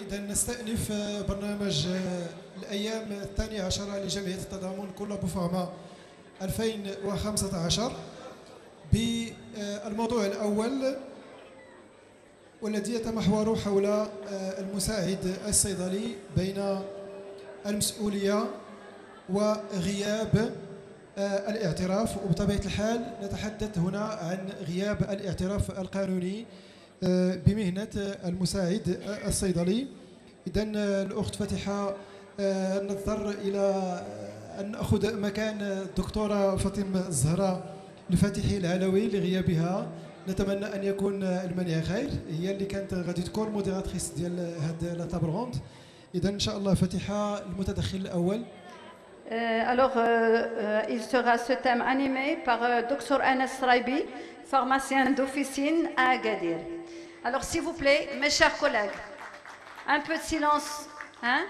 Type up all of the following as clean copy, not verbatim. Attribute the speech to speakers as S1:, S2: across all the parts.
S1: إذا نستأنف برنامج الأيام الثانية عشرة لجمعية التضامن كلوب فارما 2015 بالموضوع الأول، والذي يتمحور حول المساعد الصيدلي بين المسؤولية وغياب الاعتراف. وبطبيعة الحال نتحدث هنا عن غياب الاعتراف القانوني بمهنة المساعد الصيدلي. إذن الأخت فاتحة نضطر إلى أن نأخذ مكان الدكتورة فاطمة الزهراء الفاتحي العلوي لغيابها. نتمنى أن يكون المنيع خير، هي اللي كانت غادي تكون موديراتريس ديال هاد لا تابل روند. إذا إن شاء الله فاتحة المتدخل الأول.
S2: Alors, il sera ce thème animé par Dr Anas Raibi, pharmacien d'officine à Agadir. Alors, s'il vous plaît, mes chers collègues, un peu de silence, hein?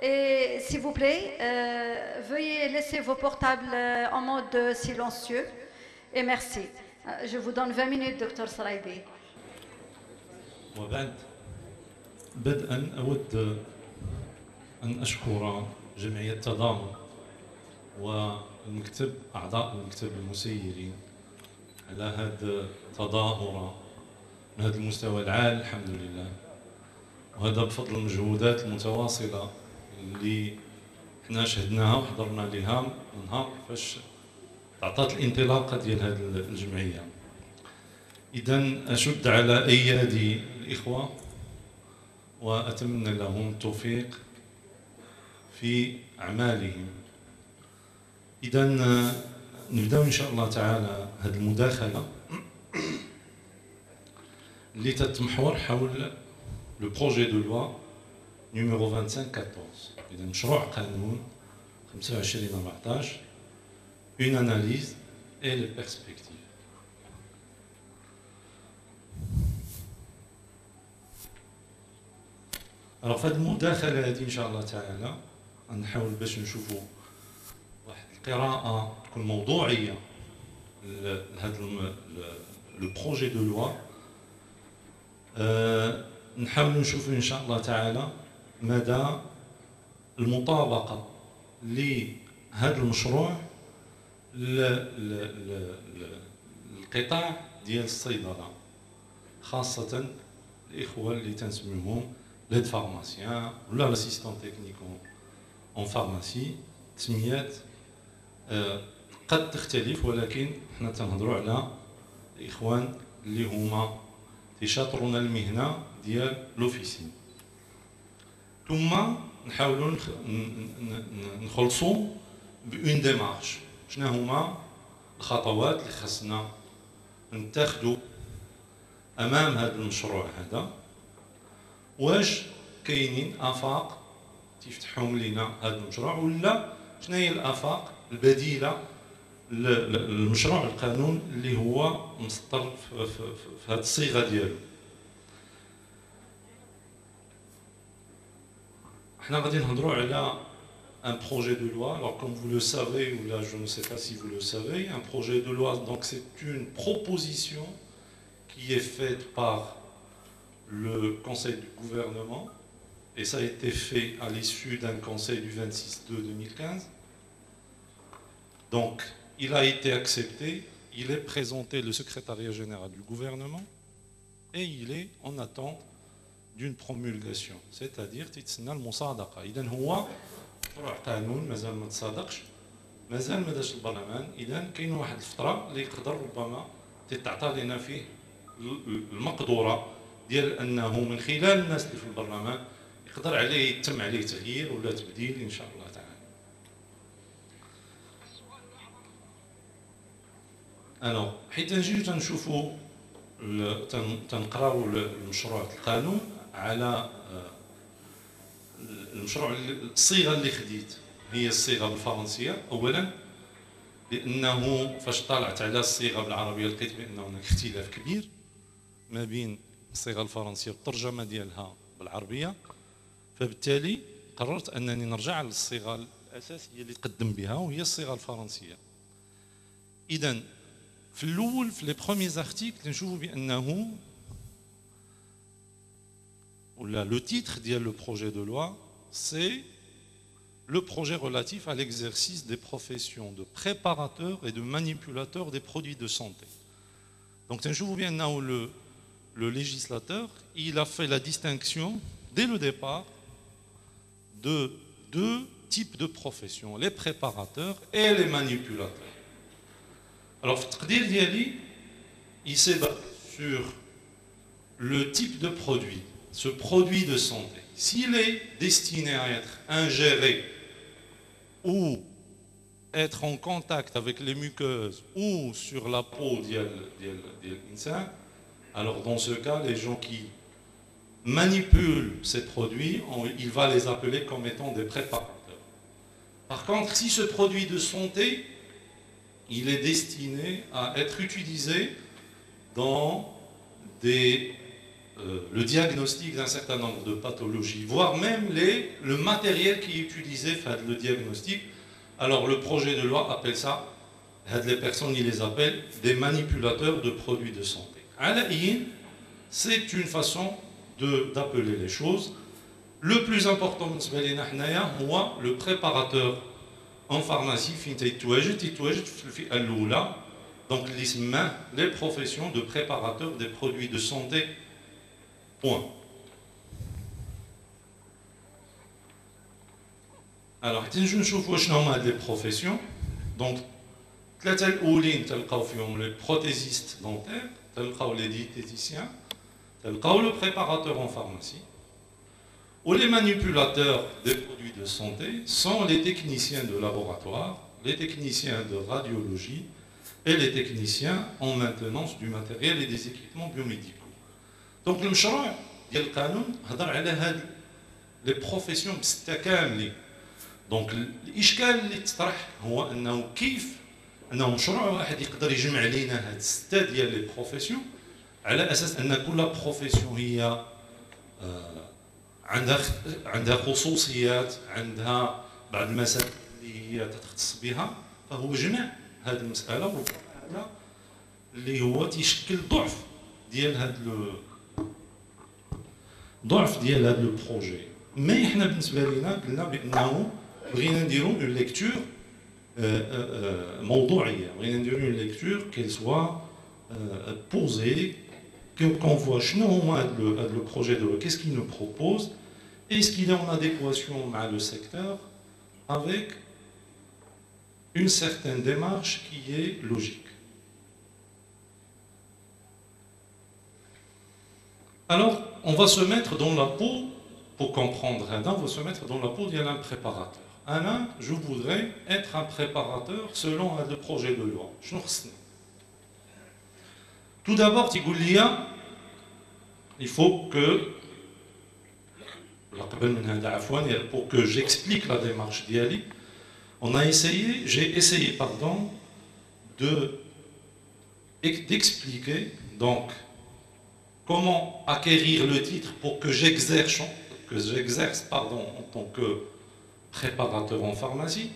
S2: Et s'il vous plaît, veuillez laisser vos portables en mode silencieux. Et merci. Je vous donne 20 minutes, Dr Sraibi.
S3: وبعد بدءا أود أن أشكر جمعية التضامن والمكتب، أعضاء المكتب المسيرين على هذا التظاهرة من هذا المستوى العالي الحمد لله، وهذا بفضل المجهودات المتواصلة اللي حنا شهدناها وحضرنا لها من نهار فاش تعطات الانطلاقة ديال هذه الجمعية. إذا أشد على أيادي الإخوة وأتمنى لهم التوفيق في أعمالهم. إذا نبدأ إن شاء الله تعالى هذه المداخلة اللي تتمحور حول لو بروجي دو لوا نيميرو 2514. إذا مشروع قانون 2514 une analyse et les perspectives. Alors في هذه المداخلة هذه إن شاء الله تعالى نحاول باش نشوفوا واحد القراءة تكون موضوعية لهذا لو بروجي دو لوا. نحاول نشوفوا إن شاء الله تعالى مدى المطابقة لهذا المشروع القطاع ديال الصيدله، خاصه الاخوه اللي تنسميهم ليد فارماسيان ولا لاسيستون تكنيك اون فارماسي. تسميات قد تختلف، ولكن حنا تنهضروا على الاخوان اللي هما تيشاطرون المهنه ديال لوفيسين. ثم نحاولوا نخلصوا بأون ديمارش. شنو هما الخطوات اللي خصنا نتخذوا امام هذا المشروع هذا؟ واش كاينين افاق تفتحهم لنا هذا المشروع، ولا شنو هي الافاق البديله للمشروع القانون اللي هو مسطر في هذه الصيغه ديالو؟ حنا غادي نهضروا على un projet de loi. Alors comme vous le savez, ou là je ne sais pas si vous le savez, un projet de loi, donc c'est une proposition qui est faite par le Conseil du gouvernement, et ça a été fait à l'issue d'un conseil du 26/2/2015. Donc il a été accepté, il est présenté le secrétariat général du gouvernement et il est en attente d'une promulgation, c'est-à-dire تيتسنى المصادقة. إذن هو مشروع قانون مازال ما تصادقش، مازال ما داش البرلمان. اذا كاين واحد الفتره اللي يقدر ربما تتعطى لنا فيه المقدوره ديال انه من خلال الناس اللي في البرلمان يقدر عليه يتم عليه تغيير ولا تبديل ان شاء الله تعالى. انا حيت نجيو تنشوفوا تنقراو المشروع القانون على المشروع. الصيغه اللي خديت هي الصيغه بالفرنسيه اولا، لانه فاش طالعت على الصيغه بالعربيه لقيت بانه هناك اختلاف كبير ما بين الصيغه الفرنسيه والترجمه ديالها بالعربيه، فبالتالي قررت انني نرجع للصيغه الاساسيه اللي تقدم بها وهي الصيغه الفرنسيه. اذا في الاول في لي بروميي زارتيكل نشوفوا بانه le titre dit le projet de loi, c'est le projet relatif à l'exercice des professions de préparateur et de manipulateur des produits de santé. Donc, je vous viens là où le législateur, il a fait la distinction dès le départ de deux types de professions, les préparateurs et les manipulateurs. Alors, il s'est basé sur le type de produit, ce produit de santé. S'il est destiné à être ingéré ou être en contact avec les muqueuses ou sur la peau de l'insane, alors dans ce cas, les gens qui manipulent ces produits, il va les appeler comme étant des préparateurs. Par contre, si ce produit de santé, il est destiné à être utilisé dans le diagnostic d'un certain nombre de pathologies, voire même le matériel qui est utilisé pour le diagnostic. Alors le projet de loi appelle ça, les personnes ils les appellent des manipulateurs de produits de santé. C'est une façon d'appeler les choses. Le plus important, le préparateur en pharmacie, donc les professions de préparateurs des produits de santé. Point. Alors, je نشوفوا شنو هما هاد لي بروفيسيون. Donc, ثلاثة الأولين تلقاو فيهم les prothésistes dentaires, تلقاو les diététiciens, تلقاو le préparateur en pharmacie. Ou les manipulateurs des produits de santé sont les techniciens de laboratoire, les techniciens de radiologie et les techniciens en maintenance du matériel et des équipements biomédicaux. Donc, le مشروع ديال القانون هضر على هاد les professions بستة كاملين. دونك الاشكال اللي تطرح هو انه كيف انه مشروع واحد يقدر يجمع لينا هاد السته ديال لي بروفيسيون على اساس ان كل بروفيسيون هي عندها خصوصيات، عندها بعض المسائل اللي هي تختص بها، فهو جمع هذه المساله اللي هو تيشكل ضعف ديال هذا لو بروجي. مي حنا بالنسبه لينا قلنا بانه بغينا نديرو اون ليكتور موضوعيه، بغينا نديرو اون ليكتور كيل سوا بوزي، qu'on voit شنو هما هاد لو بروجي دو qu'est-ce qu'il nous propose, est-ce qu'il est en adéquation avec le secteur avec une certaine démarche qui est logique. Alors, on va se mettre dans la peau, pour comprendre, on va se mettre dans la peau d'un préparateur. Je voudrais être un préparateur selon le projet de loi. Tout d'abord, il faut que, pour que j'explique la démarche d'Yali, j'ai essayé d'expliquer donc comment acquérir le titre pour que j'exerce en tant que préparateur en pharmacie.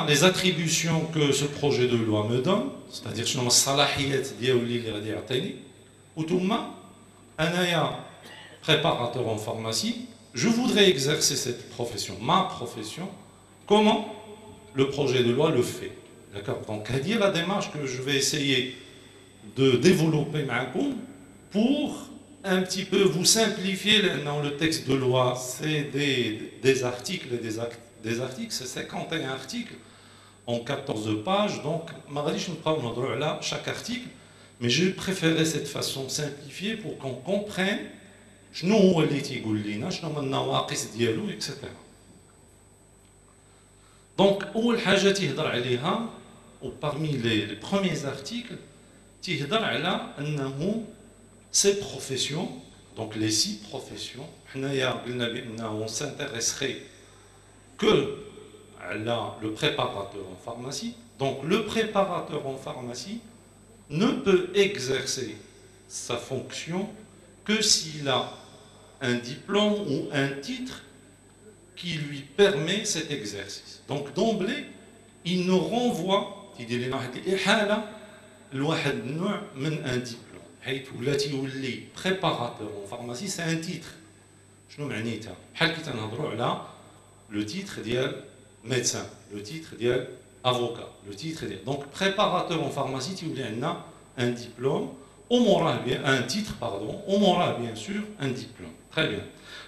S3: Les attributions que ce projet de loi me donne, c'est-à-dire préparateur en pharmacie, je voudrais exercer cette profession, ma profession, comment le projet de loi le fait. D'accord. Donc, c'est la démarche que je vais essayer de développer pour un petit peu vous simplifier. Dans le texte de loi, c'est des articles et des articles, c'est 51 articles en 14 pages, donc je ne vais pas là chaque article, mais j'ai préféré cette façon simplifiée pour qu'on comprenne etc. Donc, parmi les premiers articles, ces professions, donc les 6 professions, on s'intéresserait que le préparateur en pharmacie. Donc le préparateur en pharmacie ne peut exercer sa fonction que s'il a un diplôme ou un titre qui lui permet cet exercice. Donc d'emblée, il nous renvoie un diplôme. حيث ولاتي يولي بريباراتور en pharmacie c'est un titre. شنو معنيتها؟ بحال كي تنهضروا على لو تيتر ديال médecin, le titre ديال avocat, le titre ديال donc préparateur en pharmacie تيولي عندنا un diplôme au moral bien un titre pardon au moral bien sûr un diplôme. Très bien.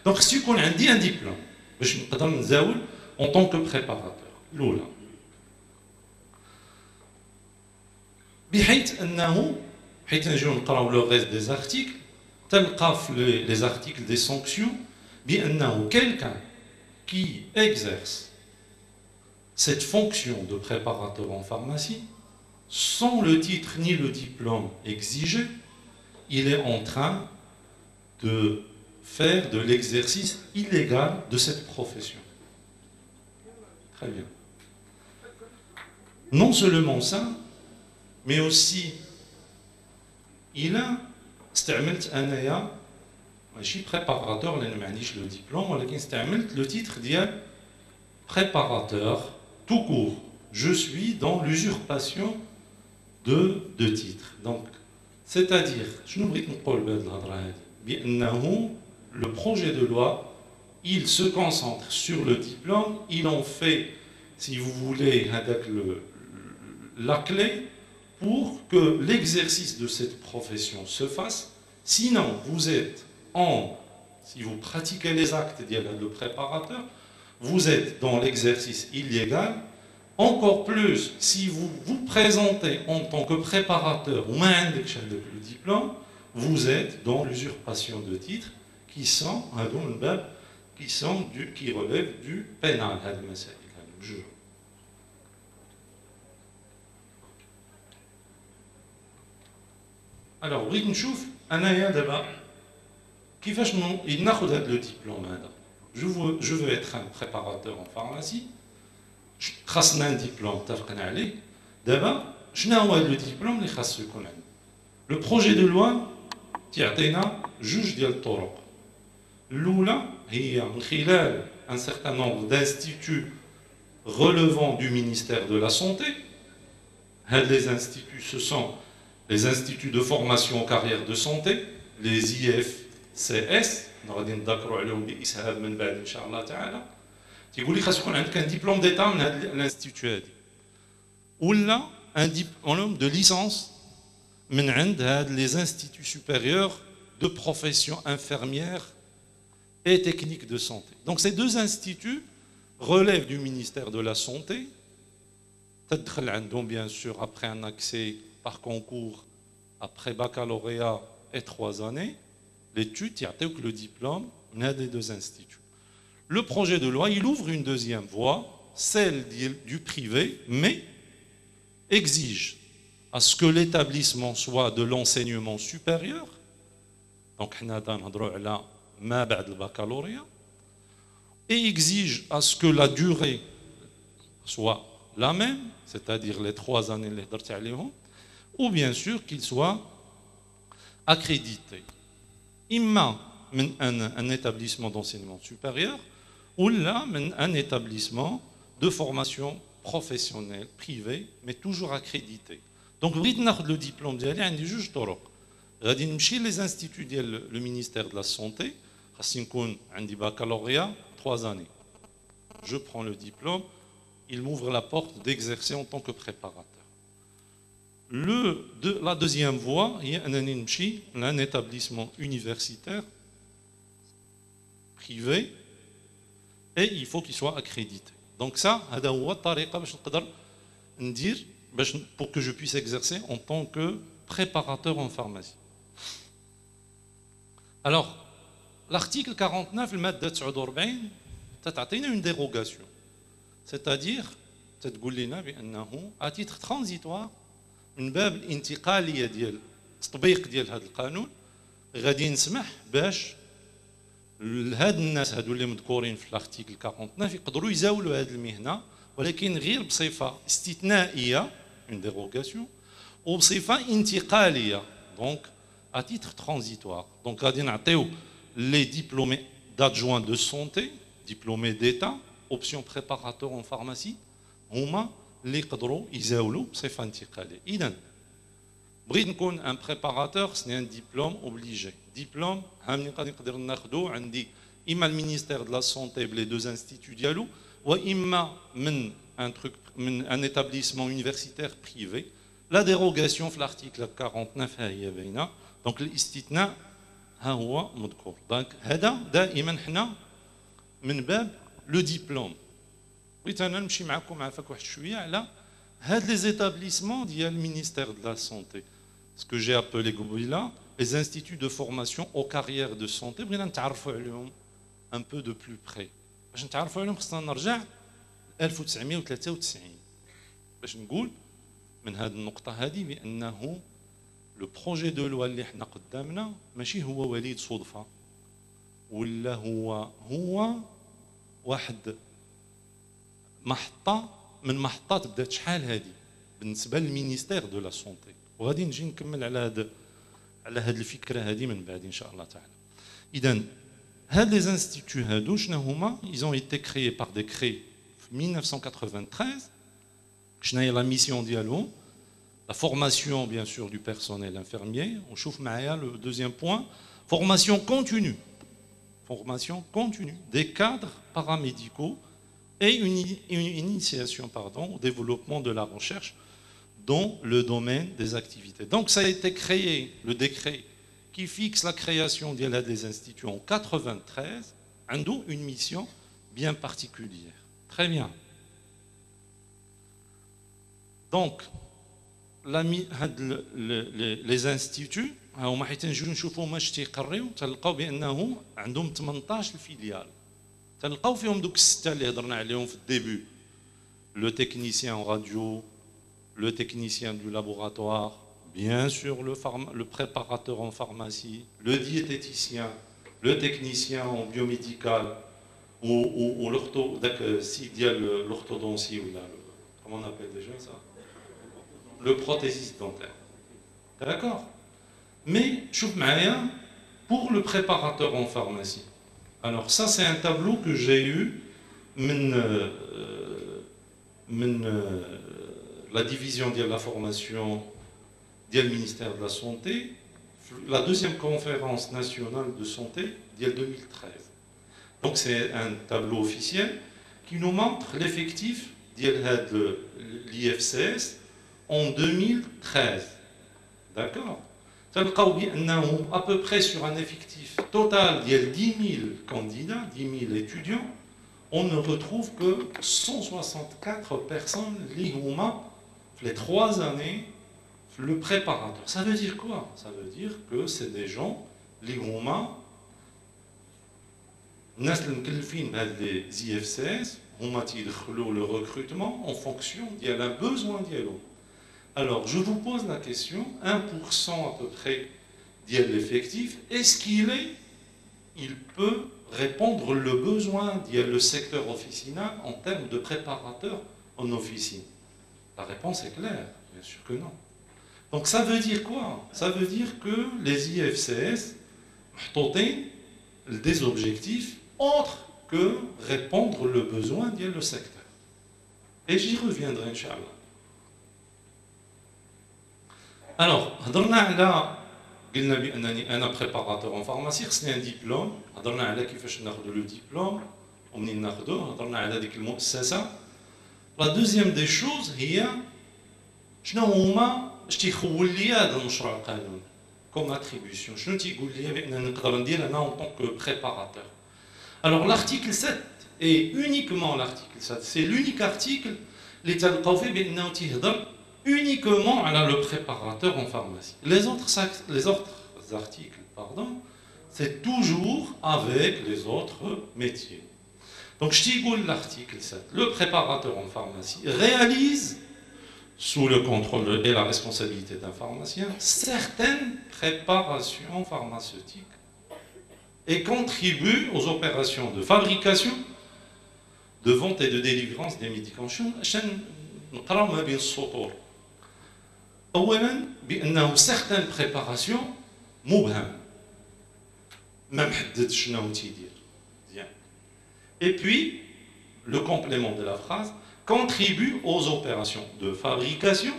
S3: Donc si يكون عندي un diplôme باش نقدر نزاول en tant que préparateur. الأولى بحيث أنه حيث نجيو نقراو لو غيست دي زارتيكل تلقى في les articles des sanctions بأنه quelqu'un qui exerce cette fonction de préparateur en pharmacie sans le titre ni le diplôme exigé, il est en train de faire de l'exercice illégal de cette profession. Très bien. Non seulement ça, mais aussi il a استعملت انايا ماشي préparateur لان ما عنديش le diplôme ولكن استعملت le titre ديال préparateur tout court. Je suis dans l'usurpation de titres. Donc, c'est-à-dire, je ne sais pas le projet de loi, il se concentre sur le diplôme, il en fait, si vous voulez, la clé pour que l'exercice de cette profession se fasse. Sinon, vous êtes si vous pratiquez les actes de préparateur, vous êtes dans l'exercice illégal. Encore plus, si vous vous présentez en tant que préparateur ou le diplôme, vous êtes dans l'usurpation de titres qui relèvent du pénal. Alors, بغيت نشوف انايا دابا كيفاش ناخذ هذا لو ديبلوم هذا. Je veux être un préparateur en pharmacie. خاصنا un diplôme اتفقنا عليه. دابا شنو هو هذا لو ديبلوم اللي خاصو يكون عندنا؟ لو بروجي دو لوا تيعطينا جوج ديال الطرق. الاولى هي من خلال un certain nombre d'instituts relevant du ministère de la santé. هاد les instituts ce sont les instituts de formation en carrière de santé, les IFCS. غادي نذكروا عليهم باسهاب من بعد ان شاء الله تعالى. تيقول لي خاص يكون عندك un diplôme d'état من هذا l'institut هذه ولا un diplôme de licence من عند هاد les instituts supérieurs de profession infirmière et technique de santé. Donc ces deux instituts relèvent du ministère de la santé. تدخل عندهم bien sûr après un accès par concours après baccalauréat et 3 années l'étude يعطيوك le diplôme من هاد les deux instituts. Le projet de loi, il ouvre une deuxième voie, celle du privé, mais exige à ce que l'établissement soit de l'enseignement supérieur. Donc, on a ما بعد le baccalauréat, et exige à ce que la durée soit la même, c'est-à-dire les 3 années اللي هضرت عليهم, ou bien sûr qu'il soit accrédité. Imma un établissement d'enseignement supérieur ou là un établissement de formation professionnelle privée mais toujours accrédité. Donc بغيت ناخذ le diplôme ديالي عندي جوج طرق. غادي نمشي les instituts ديال le ministère de la santé خاصني نكون عندي baccalauréat 3 années. Je prends le diplôme, il m'ouvre la porte d'exercer en tant que préparateur. La deuxième voie هي انني نمشي un établissement universitaire privé et il faut qu'il soit accrédité. Donc ça, هذا هو الطريقة باش نقدر ندير pour que je puisse exercer en tant que préparateur en pharmacie. Alors, l'article 49 المادة 49 تعطينا une dérogation. C'est-à-dire تقول لنا بأنه à titre transitoire من باب الانتقالية ديال التطبيق ديال هذا القانون غادي نسمح باش هاد الناس هادو اللي مذكورين في الارتيكل 49 يقدروا يزاولوا هذه المهنه ولكن غير بصفه استثنائيه une dérogation وبصفه انتقاليه donc à titre transitoire. Donc غادي نعطيو les diplômés d'adjoint de santé, diplômés d'état, option préparateur en pharmacie هما اللي يقدروا يزاولوا بصفه انتقاليه. اذا بغيت نكون ان بريباراتور سني ان ديبلوم اوبليجي ديبلوم هامني نقدر ناخذو عندي اما المينيستير دو لا سونتي بلي دو انستيتو ديالو واما من ان تروك من ان établissement universitaire privé. La dérogation في l'article 49 ها هي باينه دونك الاستثناء ها هو مذكور. دونك هذا دائما حنا من باب لو ديبلوم. بغيت انا نمشي معكم عافاك واحد شويه على هاد لي زيتابليسمون ديال المينيستير دو لا سونتي ce que j'ai appelé قبيله les instituts de formation aux carrières de santé. بغينا نتعرفوا عليهم un peu de plus près. باش نتعرفوا عليهم خصنا نرجع 1993 باش نقول من هذه النقطه هذه بانه لو بروجي دو لوا اللي حنا قدامنا ماشي هو وليد صدفه ولا هو واحد محطه من محطات بدات شحال هذه بالنسبه للمينيستير دو لا سونتي. وغادي نجي نكمل على هذه الفكره هذه من بعد ان شاء الله تعالى. اذا هاد لي انستيتو هادو شنو هما؟ ils ont été créés par décret en 1993. شنو هي لا ميسيون ديالهم؟ la formation bien sûr du personnel infirmier. On chauffe معايا le deuxième point, formation continue des cadres paramédicaux et une initiation au développement de la recherche dans le domaine des activités. Donc ça a été créé, le décret qui fixe la création des instituts en 93, a une mission bien particulière. Très bien. Donc, les instituts, هما حيت نجيو نشوفوا واش تيقريو تلقاو بانه عندهم 18 فيليال. تلقاو فيهم دوك السته اللي هضرنا عليهم في الديبي. Le technicien en radio, le technicien du laboratoire, bien sûr le préparateur en pharmacie, le diététicien, le technicien en biomédical ou l'orthodontie ou comment on appelle déjà ça, le prothésiste dentaire. D'accord? Mais chouf maaya pour le préparateur en pharmacie. Alors ça c'est un tableau que j'ai eu la division de la formation du ministère de la Santé, la deuxième conférence nationale de santé de 2013. Donc c'est un tableau officiel qui nous montre l'effectif de l'IFCS en 2013. D'accord? À peu près sur un effectif total de 10 000 candidats, 10 000 étudiants, on ne retrouve que 164 personnes liées les 3 années le préparateur. Ça veut dire quoi? Ça veut dire que c'est des gens liés les IFCS, le recrutement en fonction d'un besoin dialogue. Alors, je vous pose la question, 1% à peu près de l'effectif, est-ce il peut répondre le besoin du secteur officinal en termes de préparateurs en officine? La réponse est claire, bien sûr que non. Donc ça veut dire quoi? Ça veut dire que les IFCS ont des objectifs autres que répondre le besoin du secteur. Et j'y reviendrai, Inch'Allah. Alors, قلنا بأنني أنا préparateur en pharmacie خصني un diplôme. هضرنا على كيفاش ناخذ le diplôme ومنين ناخذوه. هضرنا على ديك المؤسسة. La deuxième des choses هي شنو هما اش تيخول لي هذا المشروع القانوني comme attribution. شنو تيقول لي بأن نقدر ندير أنا en tant que préparateur. Alors l'article 7 et uniquement l'article 7, c'est l'unique article اللي تلقاو فيه بأنه تيهضر uniquement à le préparateur en pharmacie. Les autres articles, c'est toujours avec les autres métiers. Donc, je dis l'article 7. Le préparateur en pharmacie réalise, sous le contrôle et la responsabilité d'un pharmacien, certaines préparations pharmaceutiques et contribue aux opérations de fabrication, de vente et de délivrance des médicaments. أولاً بأنه certaines préparations مبهم ما محدد شنو تيدير. Et puis le complément de la phrase contribue aux opérations de fabrication,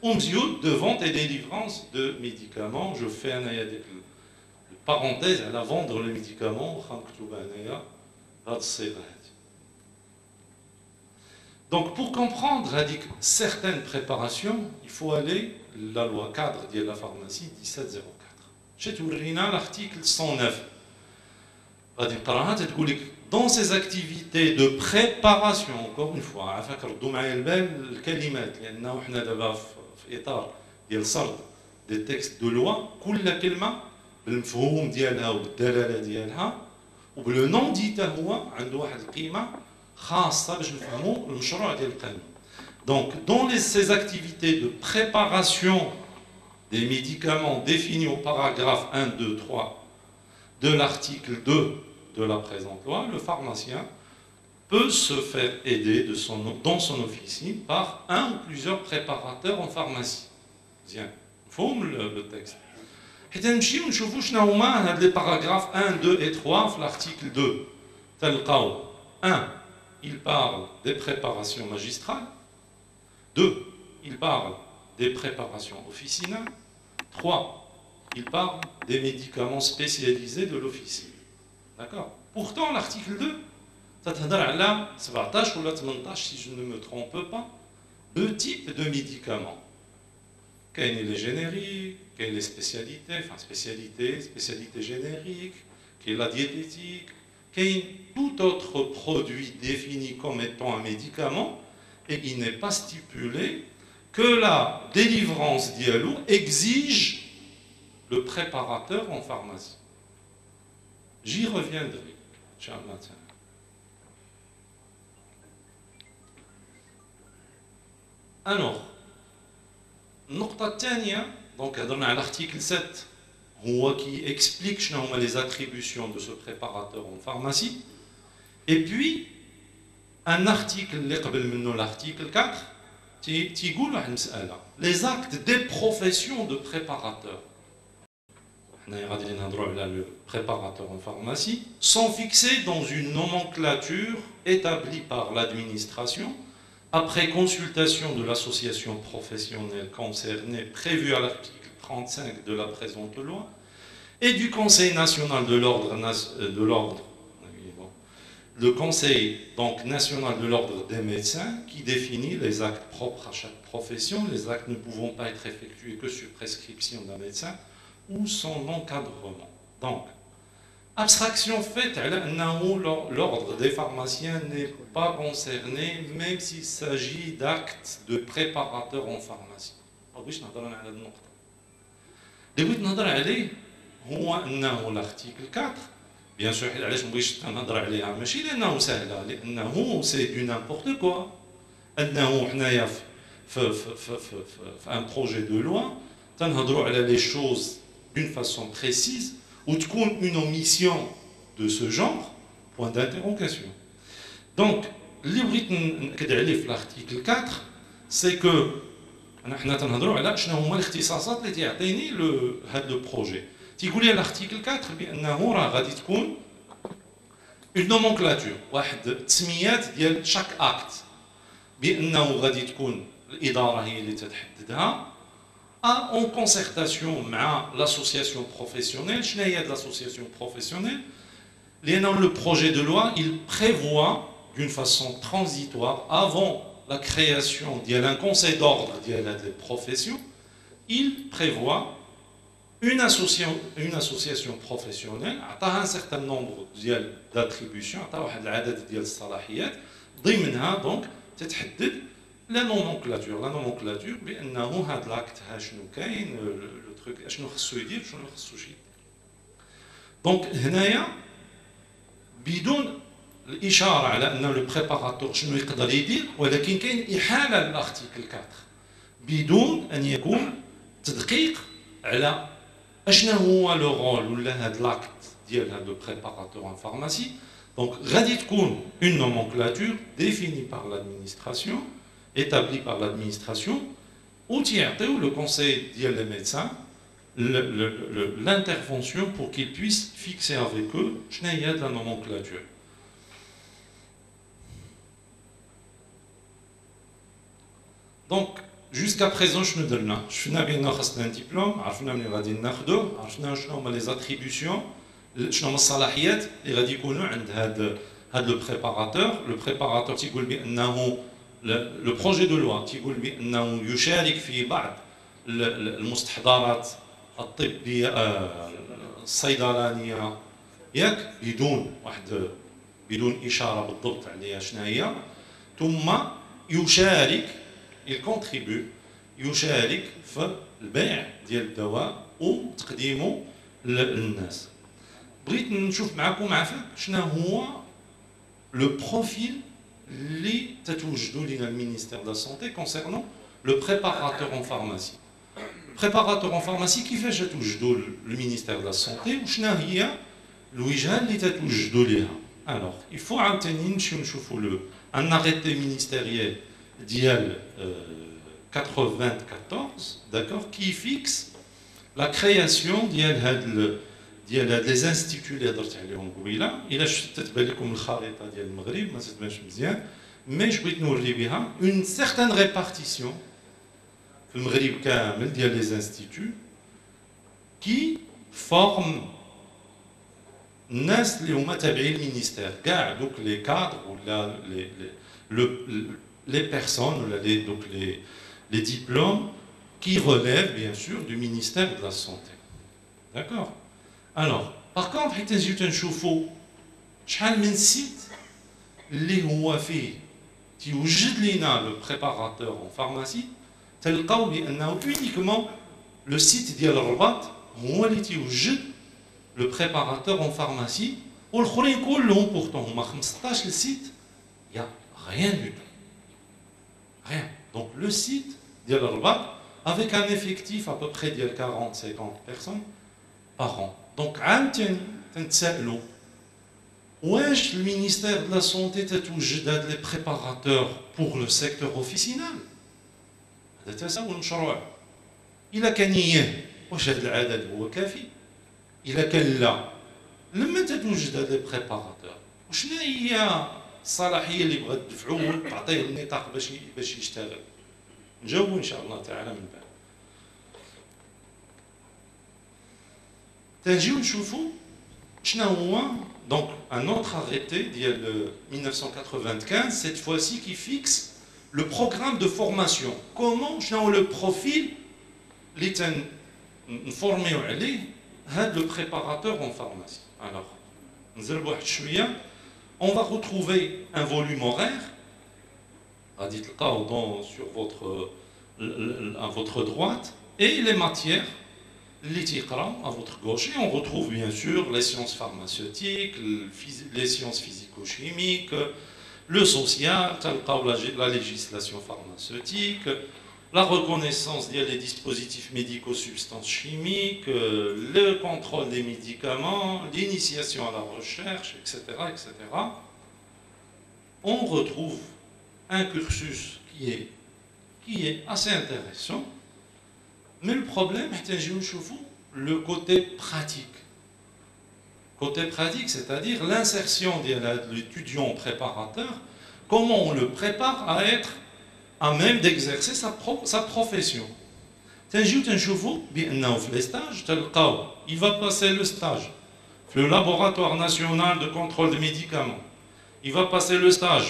S3: de vente et délivrance de médicaments. Je fais un parenthèse à la vendre le médicament. Donc pour comprendre certaines préparations, il faut aller la loi cadre de la pharmacie 1704. J'ai ouvert l'article 109. Dans ces activités de préparation, encore une fois, des textes de loi, بالمفهوم ديالها والدلاله ديالها وبالنوم ديالها هو عنده واحد القيمه خاصه باش نفهموا المشروع ديال القانون. Donc dans ces activités de préparation des médicaments définis au paragraphe 1, 2, 3 de l'article 2 de la présente loi, le pharmacien peut se faire aider dans son officine par un ou plusieurs préparateurs en pharmacie. Bien, faut le texte. حتى نمشيو نشوفوا شنو هما هاد لي باراغراف 1 2 et 3 في l'article 2 تلقاو 1 il parle des préparations magistrales, 2 il parle des préparations officinales, 3 il parle des médicaments spécialisés de l'officine. D'accord? Pourtant l'article 2 تتهضر على 17 ولا 18 si je ne me trompe pas deux types de médicaments. Quelles sont les génériques, quelles sont les spécialités, enfin spécialité générique, quelle est la diététique, quel est tout autre produit défini comme étant un médicament, et il n'est pas stipulé que la délivrance d'Ialou exige le préparateur en pharmacie. J'y reviendrai, Inch'Allah. Alors, النقطة الثانية donc هضرنا على l'article 7 هو qui explique شنو هما les attributions de ce préparateur en pharmacie, et puis un article اللي قبل منه l'article 4 تيقول واحد المسألة les actes des professions de préparateur. حنايا غادي نهضروا على le préparateur en pharmacie sont fixés dans une nomenclature établie par l'administration après consultation de l'association professionnelle concernée prévue à l'article 35 de la présente loi et du Conseil national de l'ordre, le Conseil donc national de l'ordre des médecins qui définit les actes propres à chaque profession, les actes ne pouvant pas être effectués que sur prescription d'un médecin ou son encadrement. Donc, abstraction faite à l'ordre des pharmaciens n'est pas concerné, même s'il s'agit d'actes de préparateurs en pharmacie. L'article 4, bien sûr, c'est du n'importe quoi. Un projet de loi, les choses d'une façon précise, ou une omission de ce genre, point d'interrogation. Donc, l'article 4, c'est que nous avons le projet. L'article 4, une nomenclature, chaque acte, en concertation avec l'association professionnelle. L'association professionnelle, le projet de loi, il prévoit d'une façon transitoire, avant la création d'un conseil d'ordre des professions, il prévoit une association professionnelle à un certain nombre d'attributions, à donc la nomenclature, بأنه هذا l'acte شنو كاين le truc شنو خصو يدير شنو خصو يدير. Donc هنايا بدون الإشارة على أن le préparateur شنو يقدر يدير، ولكن كاين إحالة للارتيكل 4 بدون أن يكون تدقيق على أشنو هو لو رول ولا هذا l'acte ديال هذا le préparateur en pharmacie. Donc غادي تكون une nomenclature définie par l'administration, établi par l'administration, où le conseil des médecins l'intervention pour qu'ils puissent fixer avec eux la nomenclature. Donc, jusqu'à présent, je ne donne pas. Je suis un diplôme, je sais les attributions, je sais le préparateur. Le préparateur, le projet de loi, يشارك في بعض المستحضرات الطبية الصيدلانية ياك بدون إشارة بالضبط عليها شنو هي ثم يشارك يشارك في البيع ديال الدواء وتقديمه للناس. بغيت نشوف معكم عفاك شنو هو لو بروفيل اللي تتوجدوا لنا المينيستير دو سانتي كونسيرنون لو بريباراتور en pharmacie. بريباراتور en pharmacie كيفاش توجدوا المينيستير دو سانتي وشنو هي الوجهه اللي تتوجدوا ليها. Alors, il faut عاوتاني نمشيو نشوفوا un arrêté ministériel ديال 94, d'accord, qui fixe la création ديال les instituts اللي هضرت عليهم قبيله. الا تتبان لكم الخريطه ديال المغرب ما تتبانش مزيان مي بغيت نوري بها اون سيغتان ريبارتيسيون في المغرب كامل ديال لي انستيتو كي فورم الناس اللي هما تابعين للمينيستير كاع دوك لي كادر ولا les personnes ou les diplômes qui relèvent bien sûr du ministère de la Santé. D'accord? Alors, par contre, حيت نجيو تنشوفوا شحال من سيت اللي هو فيه تيوجد لينا لو بريباراتور en pharmacie تلقاو بانه uniquement لو سيت ديال الرباط هو اللي تيوجد لو بريباراتور en pharmacie والاخرين كلهم pourtant هما 15 سيت il y a rien du tout. Rien. Donc le site de l'Arbat, avec un effectif à peu près de 40-50 personnes par an. Donc, wesh, le ministère de la Santé a toujours les préparateurs pour le secteur officinal. Il a gagné. Wesh, l'adad هو كافي. Il a gagné là. لما تتوجد les préparateurs. وشنو هي الصلاحيه اللي بغات تدفعوا تعطيه النطاق باش يشتغل نجاوبوا ان شاء الله تعالى من بعد. تنجيو نشوفوا شنو هو donc un autre arrêté ديال 1995 cette fois-ci qui fixe le programme de formation. comment شنو هو le profil اللي نفورميو عليه هذا le préparateur en pharmacie. alors نزربوا واحد شويه. On va retrouver un volume horaire, sur à votre droite, et les matières, à votre gauche. Et on retrouve bien sûr les sciences pharmaceutiques, les sciences physico-chimiques, le social, la législation pharmaceutique, la reconnaissance des dispositifs médicaux, substances chimiques, le contrôle des médicaments, l'initiation à la recherche, etc., etc. On retrouve un cursus qui est assez intéressant, mais le problème, c'est le côté pratique. Côté pratique, c'est-à-dire l'insertion de l'étudiant préparateur, comment on le prépare à être à même d'exercer sa profession. Les stages, il va passer le stage le laboratoire national de contrôle des médicaments. Il va passer le stage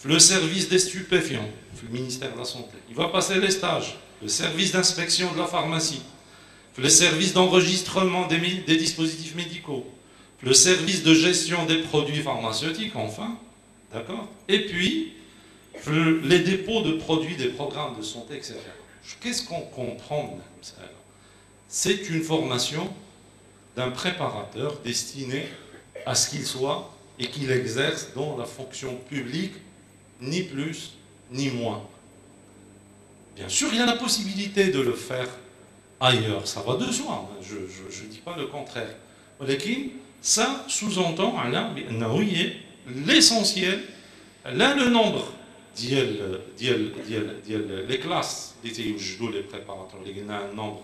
S3: le service des stupéfiants, le ministère de la Santé. Il va passer les stages le service d'inspection de la pharmacie, le service d'enregistrement des dispositifs médicaux, le service de gestion des produits pharmaceutiques, enfin, d'accord? Et puis, les dépôts de produits des programmes de santé, etc. Qu'est-ce qu'on comprend? C'est une formation d'un préparateur destiné à ce qu'il soit et qu'il exerce dans la fonction publique, ni plus ni moins. Bien sûr, il y a la possibilité de le faire ailleurs, ça va de soi, je ne dis pas le contraire. Mais ça sous-entend l'essentiel, là le nombre les classes les préparateurs, un nombre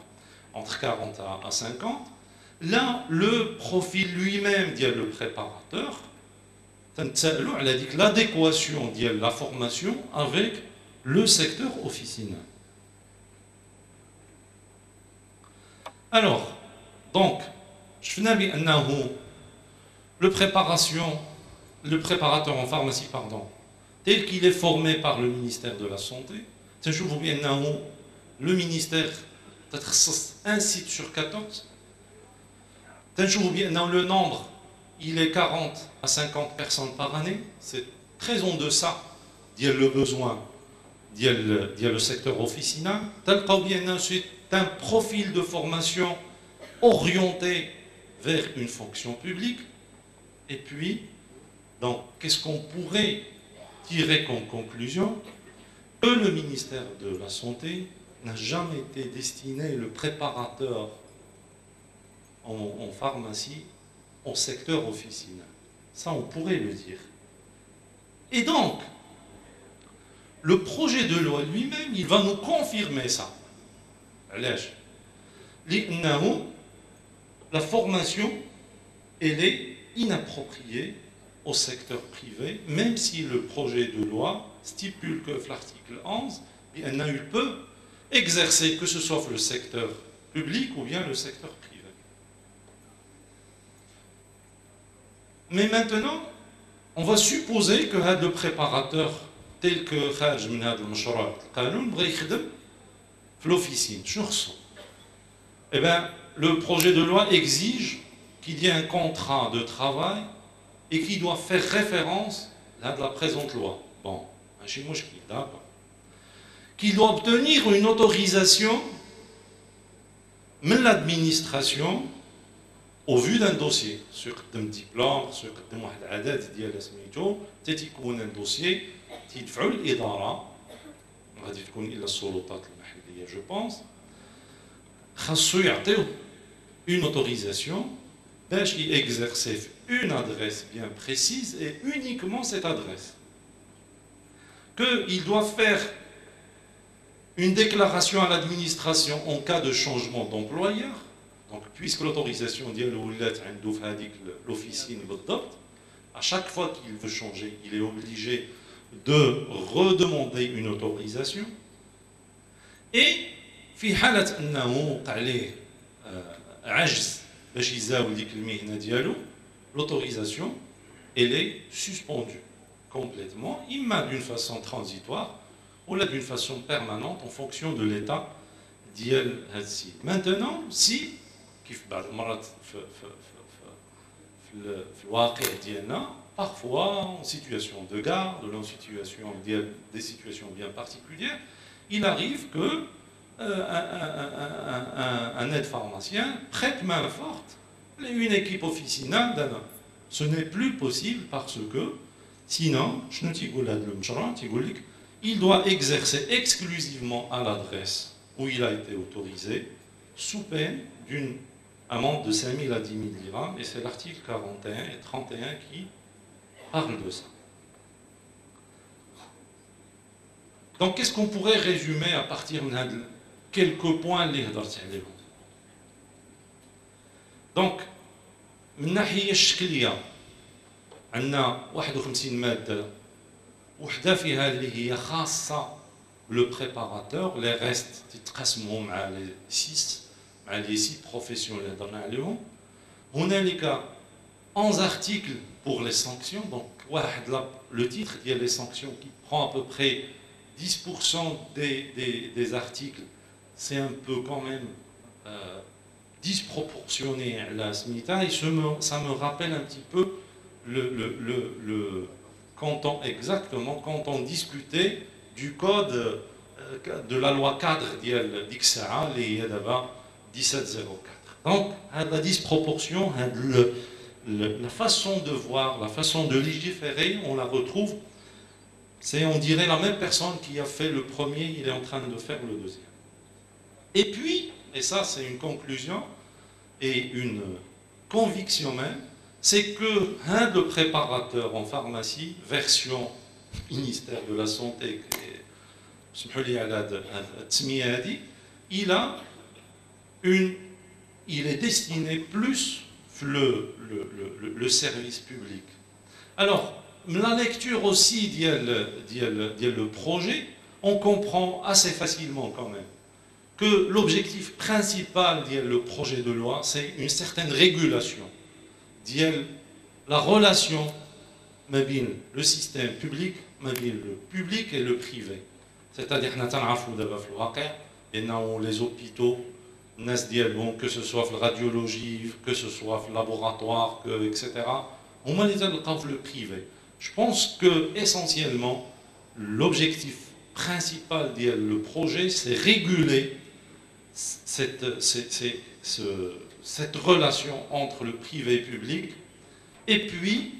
S3: entre 40 à 50. Là, le profil lui-même le préparateur, l'adéquation de la formation avec le secteur officinal. Alors, donc, je finis le préparateur en pharmacie, pardon, tel qu'il est formé par le ministère de la Santé, le ministère un site sur 14, le nombre, il est 40 à 50 personnes par année, c'est très en deçà le besoin le secteur officinal. Tel qu'il ensuite un profil de formation orienté vers une fonction publique. Et puis, donc, qu'est-ce qu'on pourrait tirer comme conclusion? Que le ministère de la Santé n'a jamais été destiné, le préparateur en pharmacie, au secteur officinal. Ça, on pourrait le dire. Et donc, le projet de loi lui-même, il va nous confirmer ça. La formation, elle est inappropriée au secteur privé, même si le projet de loi stipule que l'article 11, il peut exercer que ce soit le secteur public ou bien le secteur privé. Mais maintenant, on va supposer que le préparateur tel que خارج من هذا المشروع القانون بغى يخدم في l'officine. Eh bien, le projet de loi exige qu'il y ait un contrat de travail et qui doit faire référence à la présente loi. Bon, qu'il doit obtenir une autorisation de l'administration au vu d'un dossier. Sur un diplôme, sur un dossier, تيدفعوا الإدارة غادي تكون إلا السلطات المحلية je pense خاصو يعطيو une autorisation باش يexercer une adresse bien précise et uniquement cette adresse. Qu'il doit faire une déclaration à l'administration en cas de changement d'employeur. Donc puisque l'autorisation ديالو ولات عنده في هذيك l'officine بالضبط, à chaque fois qu'il veut changer, il est obligé de redemander une autorisation. Et في حالة أنه وقع عليه عجز باش يزاول ديك المهنة ديالو, l'autorisation elle est suspendue complètement, imma d'une façon transitoire ou là d'une façon permanente en fonction de l'état ديال هذا السيد. Maintenant, si كيف بعض المرات في الواقع ديالنا parfois en situation de garde, ou en situation, des situations bien particulières, il arrive que un aide pharmacien prête main forte une équipe officinale. Ce n'est plus possible parce que, sinon, il doit exercer exclusivement à l'adresse où il a été autorisé, sous peine d'une amende de 5 000 à 10 000 dirhams, et c'est l'article 41 et 31 qui parle de ça. Donc, qu'est-ce qu'on pourrait résumer à partir de quelques points اللي هضرت عليهم. Donc, من الناحية الشكلية عندنا 51 مادة, وحدة فيها اللي هي خاصة le préparateur, les restes تتقسموا مع les 6 professions اللي هضرنا عليهم. هنالك 11 articles pour les sanctions, donc le titre dit les sanctions qui prend à peu près 10% des articles, c'est un peu quand même disproportionné à la SMITA, et ça me rappelle un petit peu quand on discutait du code de la loi cadre d'Ixaa, les d'abord 1704. Donc, la disproportion, la façon de voir, la façon de légiférer, on la retrouve. On dirait la même personne qui a fait le premier, il est en train de faire le deuxième. Et puis, et ça c'est une conclusion et une conviction même, c'est que le préparateur en pharmacie, version ministère de la Santé, il est destiné plus le service public. Alors, la lecture aussi le projet, on comprend assez facilement quand même que l'objectif principal du projet de loi, c'est une certaine régulation, la relation entre le système public, le public et le privé. C'est-à-dire que les hôpitaux, que ce soit la radiologie, que ce soit le laboratoire, etc., on va les le privé. Je pense que essentiellement, l'objectif principal du projet, c'est réguler cette relation entre le privé et le public. Et puis,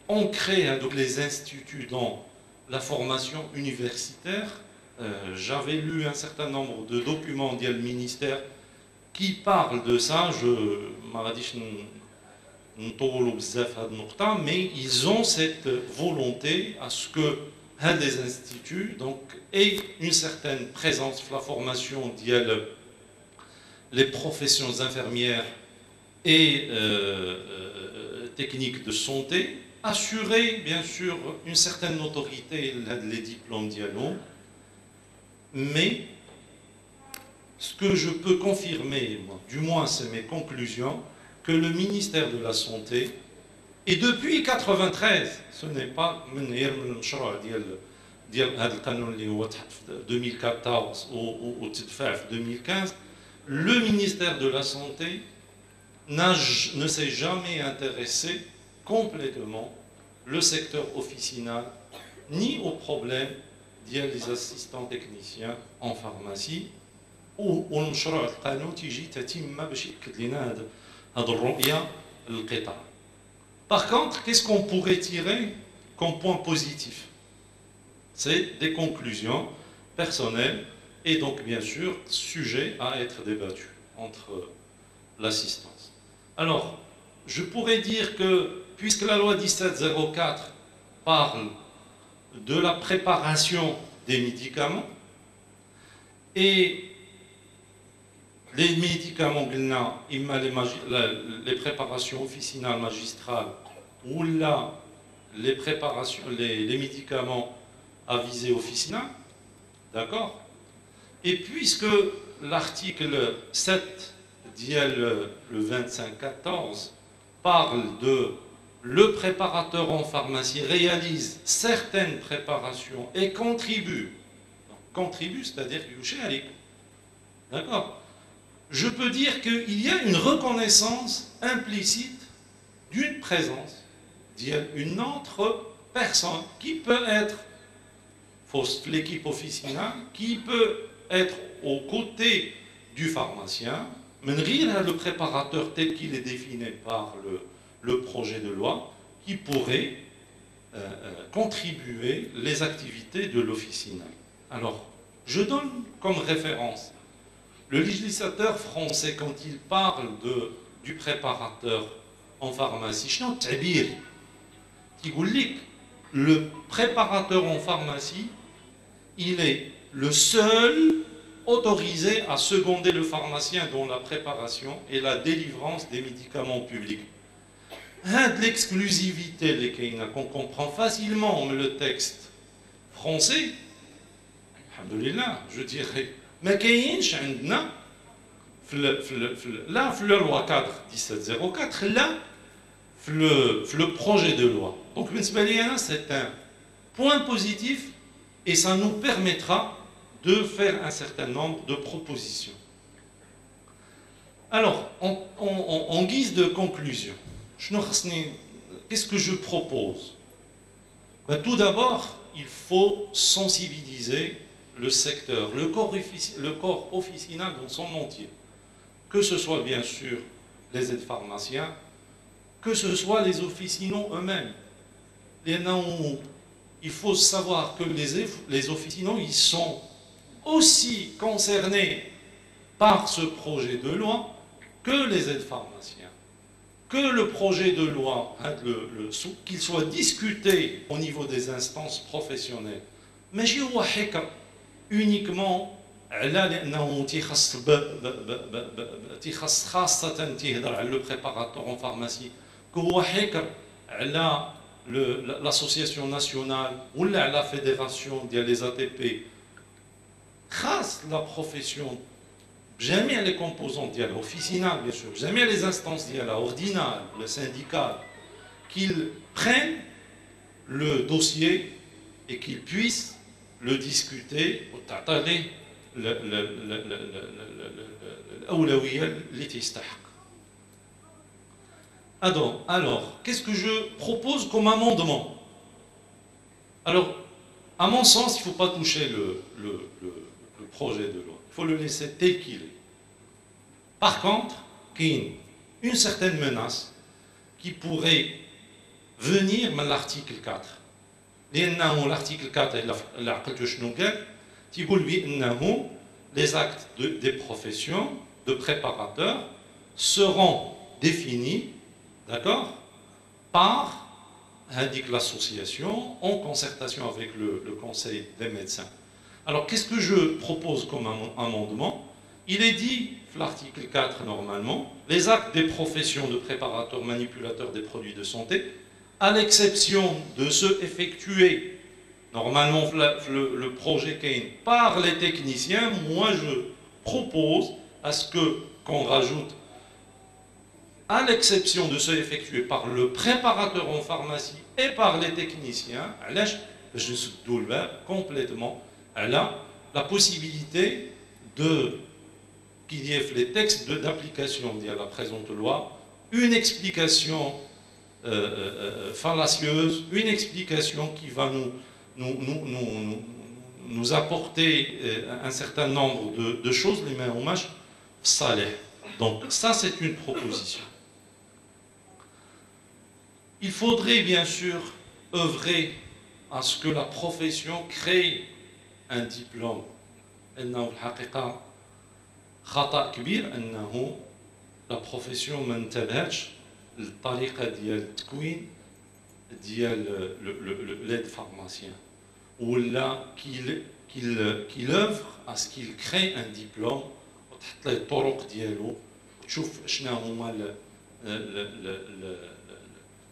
S3: on crée donc les instituts dans la formation universitaire. J'avais lu un certain nombre de documents du ministère qui parlent de ça. Mais ils ont cette volonté à ce que des instituts aient une certaine présence dans la formation les professions infirmières et techniques de santé, assurer bien sûr une certaine notoriété les diplômes dialogue, mais ce que je peux confirmer, moi, du moins c'est mes conclusions, que le ministère de la Santé, et depuis 1993, ce n'est pas 2014 ou 2015, le ministère de la Santé ne s'est jamais intéressé complètement le secteur officinal ni aux problèmes des assistants techniciens en pharmacie ou المشروع القانون تيجي تتم باش يأكد لنا هذه الرؤية للقطاع. Par contre, qu'est-ce qu'on pourrait tirer comme point positif? C'est des conclusions personnelles et donc bien sûr sujet à être débattu entre l'assistance. Alors, je pourrais dire que puisque la loi 1704 parle de la préparation des médicaments et les médicaments, les préparations officinales magistrales ou là les médicaments à visée officinale, d'accord? Et puisque l'article 7 le 2514 parle de le préparateur en pharmacie réalise certaines préparations et contribue, c'est-à-dire d'accord? Je peux dire qu'il y a une reconnaissance implicite d'une présence d'une autre personne qui peut être l'équipe officinale, qui peut être aux côtés du pharmacien, mais le préparateur tel qu'il est défini par le projet de loi, qui pourrait contribuer les activités de l'officinal. Alors, je donne comme référence le législateur français quand il parle du préparateur en pharmacie. Le préparateur en pharmacie, il est le seul autorisé à seconder le pharmacien dans la préparation et la délivrance des médicaments publics. De l'exclusivité qu'on comprend facilement le texte français, alhamdoulilah, je dirais, mais كاينش عندنا là في la loi 4 1704 là le projet de loi. Donc c'est un point positif et ça nous permettra de faire un certain nombre de propositions. Alors, en guise de conclusion, qu'est-ce que je propose? Tout d'abord, il faut sensibiliser le secteur, le corps officinal dans son entier. Que ce soit bien sûr les aides pharmaciens, que ce soit les officinaux eux-mêmes. Il faut savoir que les officinaux, ils sont aussi concernés par ce projet de loi que les aides pharmaciens. Que le projet de loi, qu'il soit discuté au niveau des instances professionnelles. Mais j'y vois uniquement le préparateur en pharmacie, l'association nationale ou la fédération des ATP, la profession jamais les composants ديالها officinales bien sûr, jamais les instances ديالها ordinales, le syndical, qu'ils prennent le dossier et qu'ils puissent le discuter وتعطي الأولوية اللي تستحق. Alors, qu'est-ce que je propose comme amendement? Alors, à mon sens, il ne faut pas toucher le projet de loi. Il faut le laisser tel qu'il est. Par contre, il y a une certaine menace qui pourrait venir de l'article 4. L'article 4, les actes des professions de préparateurs seront définis, d'accord, par l'association en concertation avec le conseil des médecins. Alors, qu'est-ce que je propose comme amendement? Il est dit, l'article 4 normalement, les actes des professions de préparateurs, manipulateurs des produits de santé, à l'exception de ceux effectués, normalement le projet Kane, par les techniciens, moi je propose à ce qu'on rajoute, à l'exception de ceux effectués par le préparateur en pharmacie et par les techniciens, je suis complètement la possibilité qu'il y ait les textes d'application de la présente loi, une explication fallacieuse, une explication qui va nous apporter un certain nombre de choses, les mains en marche, saleh. Donc ça c'est une proposition. Il faudrait bien sûr œuvrer à ce que la profession crée un diplôme. خطأ كبير أنه لا بروفيسيون ما انتبهتش للطريقة ديال التكوين ديال ليد فارماسيان ولا qu'il œuvre à ce qu'il crée un diplôme وتحط له الطرق ديالو تشوف شنو هما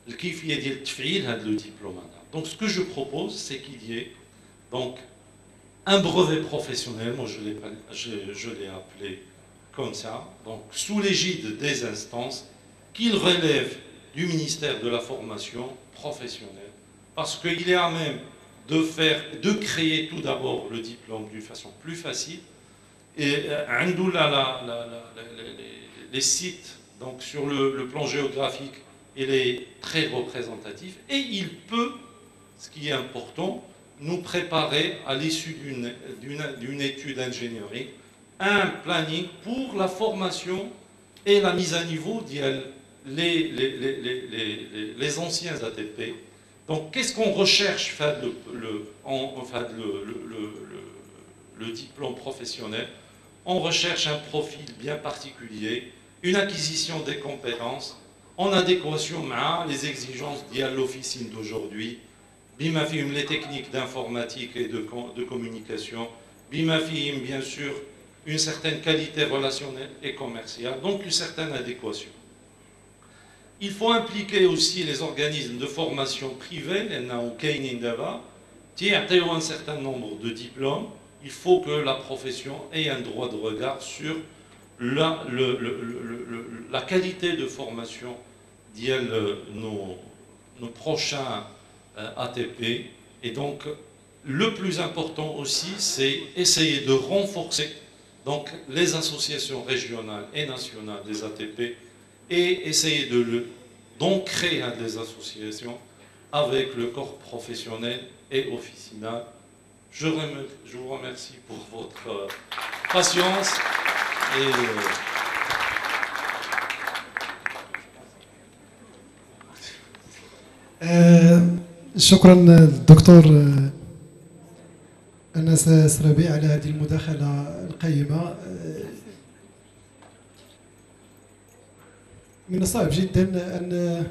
S3: الكيفية ديال تفعيل هذا لو ديبلوم هذا. Donc ce que je propose c'est qu'il y ait donc un brevet professionnel, moi je l'ai appelé comme ça, donc sous l'égide des instances, qu'il relève du ministère de la formation professionnelle, parce qu'il est à même de créer tout d'abord le diplôme d'une façon plus facile, et les sites donc sur le plan géographique, il est très représentatif, et il peut, ce qui est important, nous préparer à l'issue d'une étude d'ingénierie un planning pour la formation et la mise à niveau les anciens ATP. Donc qu'est-ce qu'on recherche le diplôme professionnel? On recherche un profil bien particulier, une acquisition des compétences en adéquation avec les exigences de l'officine d'aujourd'hui, bima fihim les techniques d'informatique et de communication, bima fihim bien sûr une certaine qualité relationnelle et commerciale, donc une certaine adéquation. Il faut impliquer aussi les organismes de formation privés, qui ont un certain nombre de diplômes. Il faut que la profession ait un droit de regard sur la qualité de formation de nos prochains ATP. Et donc, le plus important aussi, c'est essayer de renforcer donc, les associations régionales et nationales des ATP et essayer donc créer des associations avec le corps professionnel et officinal. Je vous remercie pour votre patience et
S1: شكرا دكتور أنس سرابي على هذه المداخلة القيمة. من الصعب جدا أن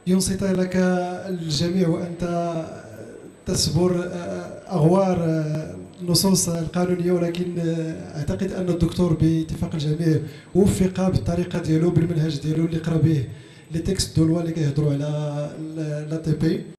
S1: ينصت لك الجميع وأنت تسبر أغوار النصوص القانونية، ولكن أعتقد أن الدكتور باتفاق الجميع وفق بالطريقة ديالو بالمنهج ديالو اللي قرا به لي تكست دو لوا اللي كيهضروا على لا تي بي.